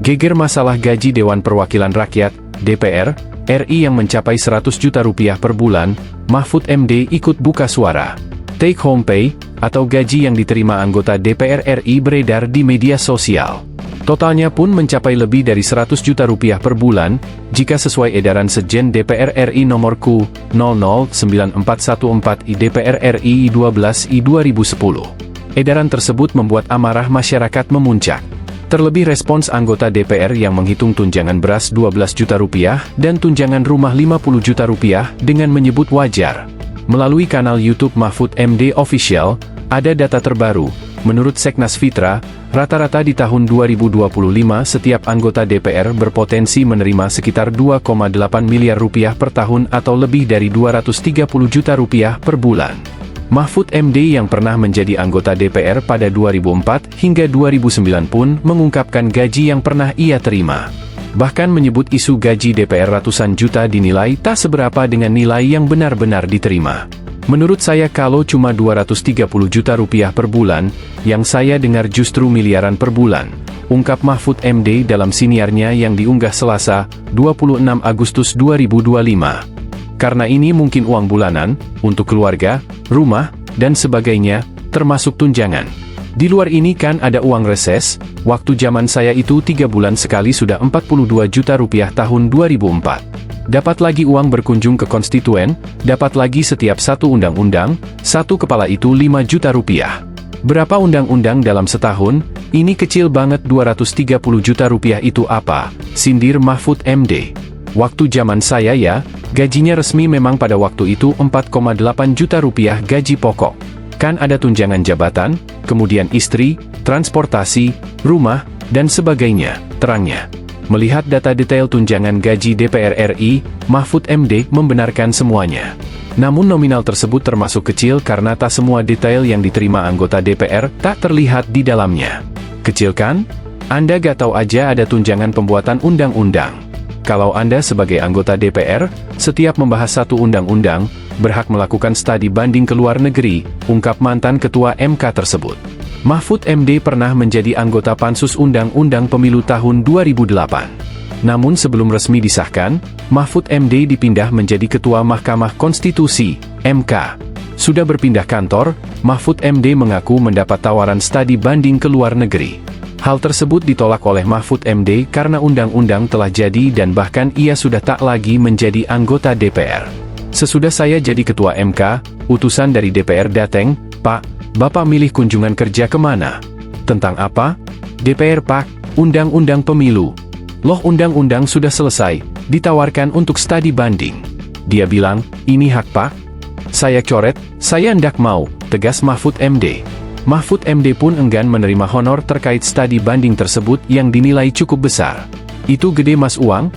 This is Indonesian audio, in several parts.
Geger masalah gaji Dewan Perwakilan Rakyat, DPR, RI yang mencapai 100 juta rupiah per bulan, Mahfud MD ikut buka suara. Take home pay, atau gaji yang diterima anggota DPR RI beredar di media sosial. Totalnya pun mencapai lebih dari 100 juta rupiah per bulan, jika sesuai edaran Sekjen DPR RI nomor Q009414 DPR RI 12 2010. Edaran tersebut membuat amarah masyarakat memuncak. Terlebih respons anggota DPR yang menghitung tunjangan beras 12 juta rupiah dan tunjangan rumah 50 juta rupiah dengan menyebut wajar. Melalui kanal YouTube Mahfud MD Official, ada data terbaru. Menurut Seknas Fitra, rata-rata di tahun 2025 setiap anggota DPR berpotensi menerima sekitar 2,8 miliar rupiah per tahun atau lebih dari 230 juta rupiah per bulan. Mahfud MD yang pernah menjadi anggota DPR pada 2004 hingga 2009 pun mengungkapkan gaji yang pernah ia terima. Bahkan menyebut isu gaji DPR ratusan juta dinilai tak seberapa dengan nilai yang benar-benar diterima. Menurut saya kalau cuma 230 juta rupiah per bulan, yang saya dengar justru miliaran per bulan, ungkap Mahfud MD dalam siniarnya yang diunggah Selasa, 26 Agustus 2025. Karena ini mungkin uang bulanan, untuk keluarga, rumah, dan sebagainya, termasuk tunjangan. Di luar ini kan ada uang reses, waktu zaman saya itu 3 bulan sekali sudah 42 juta rupiah tahun 2004. Dapat lagi uang berkunjung ke konstituen, dapat lagi setiap satu undang-undang, satu kepala itu 5 juta rupiah. Berapa undang-undang dalam setahun? Ini kecil banget 230 juta rupiah itu apa? Sindir Mahfud MD. Waktu zaman saya ya, gajinya resmi memang pada waktu itu 4,8 juta rupiah gaji pokok. Kan ada tunjangan jabatan, kemudian istri, transportasi, rumah, dan sebagainya, terangnya. Melihat data detail tunjangan gaji DPR RI, Mahfud MD membenarkan semuanya. Namun nominal tersebut termasuk kecil karena tak semua detail yang diterima anggota DPR tak terlihat di dalamnya. Kecil kan? Anda gak tahu aja ada tunjangan pembuatan undang-undang. Kalau Anda sebagai anggota DPR, setiap membahas satu undang-undang, berhak melakukan studi banding ke luar negeri, ungkap mantan ketua MK tersebut. Mahfud MD pernah menjadi anggota Pansus Undang-Undang Pemilu tahun 2008. Namun sebelum resmi disahkan, Mahfud MD dipindah menjadi Ketua Mahkamah Konstitusi, MK. Sudah berpindah kantor, Mahfud MD mengaku mendapat tawaran studi banding ke luar negeri. Hal tersebut ditolak oleh Mahfud MD karena undang-undang telah jadi dan bahkan ia sudah tak lagi menjadi anggota DPR. Sesudah saya jadi Ketua MK, utusan dari DPR dateng, Pak, Bapak milih kunjungan kerja kemana? Tentang apa? DPR Pak, Undang-Undang Pemilu. Loh undang-undang sudah selesai, ditawarkan untuk studi banding. Dia bilang, ini hak Pak. Saya coret, saya ndak mau, tegas Mahfud MD. Mahfud MD pun enggan menerima honor terkait studi banding tersebut yang dinilai cukup besar. Itu gede mas uang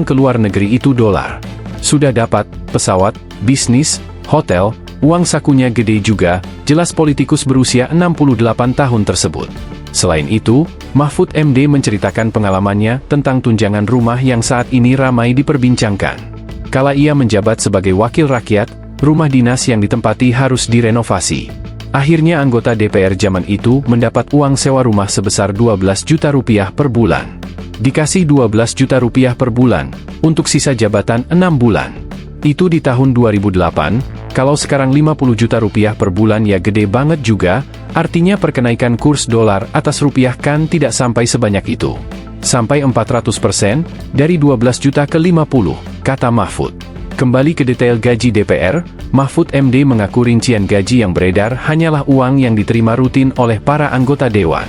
ke luar negeri itu dolar. Sudah dapat, pesawat, bisnis, hotel, uang sakunya gede juga, jelas politikus berusia 68 tahun tersebut. Selain itu, Mahfud MD menceritakan pengalamannya tentang tunjangan rumah yang saat ini ramai diperbincangkan. Kala ia menjabat sebagai wakil rakyat, rumah dinas yang ditempati harus direnovasi. Akhirnya anggota DPR zaman itu mendapat uang sewa rumah sebesar 12 juta rupiah per bulan. Dikasih 12 juta rupiah per bulan, untuk sisa jabatan 6 bulan. Itu di tahun 2008, kalau sekarang 50 juta rupiah per bulan ya gede banget juga, artinya perkenaikan kurs dolar atas rupiah kan tidak sampai sebanyak itu. Sampai 400%, dari 12 juta ke 50, kata Mahfud. Kembali ke detail gaji DPR, Mahfud MD mengaku rincian gaji yang beredar hanyalah uang yang diterima rutin oleh para anggota dewan.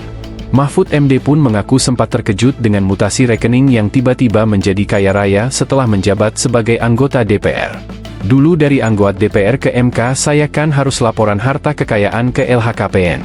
Mahfud MD pun mengaku sempat terkejut dengan mutasi rekening yang tiba-tiba menjadi kaya raya setelah menjabat sebagai anggota DPR. Dulu dari anggota DPR ke MK saya kan harus laporan harta kekayaan ke LHKPN.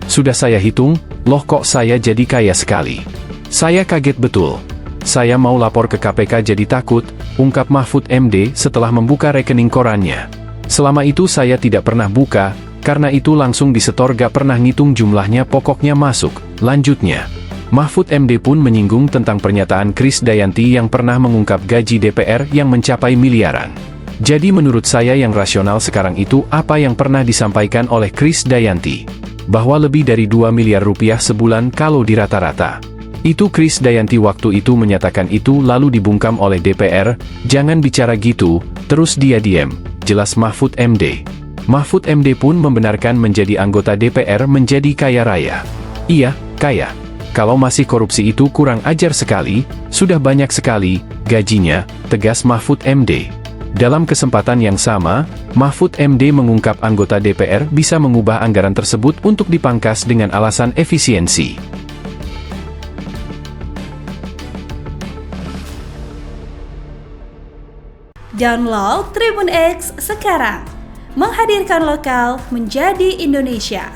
Sudah saya hitung, loh kok saya jadi kaya sekali. Saya kaget betul. Saya mau lapor ke KPK jadi takut, ungkap Mahfud MD setelah membuka rekening korannya. Selama itu saya tidak pernah buka, karena itu langsung disetor gak pernah ngitung jumlahnya pokoknya masuk, lanjutnya. Mahfud MD pun menyinggung tentang pernyataan Krisdayanti yang pernah mengungkap gaji DPR yang mencapai miliaran. Jadi menurut saya yang rasional sekarang itu apa yang pernah disampaikan oleh Krisdayanti. Bahwa lebih dari 2 miliar rupiah sebulan kalau dirata-rata. Itu Krisdayanti waktu itu menyatakan itu lalu dibungkam oleh DPR, "Jangan bicara gitu," terus dia diam, jelas Mahfud MD. Mahfud MD pun membenarkan menjadi anggota DPR menjadi kaya raya. Iya, kaya. Kalau masih korupsi itu kurang ajar sekali, sudah banyak sekali gajinya, tegas Mahfud MD. Dalam kesempatan yang sama, Mahfud MD mengungkap anggota DPR bisa mengubah anggaran tersebut untuk dipangkas dengan alasan efisiensi. Download Tribun X sekarang, menghadirkan lokal menjadi Indonesia.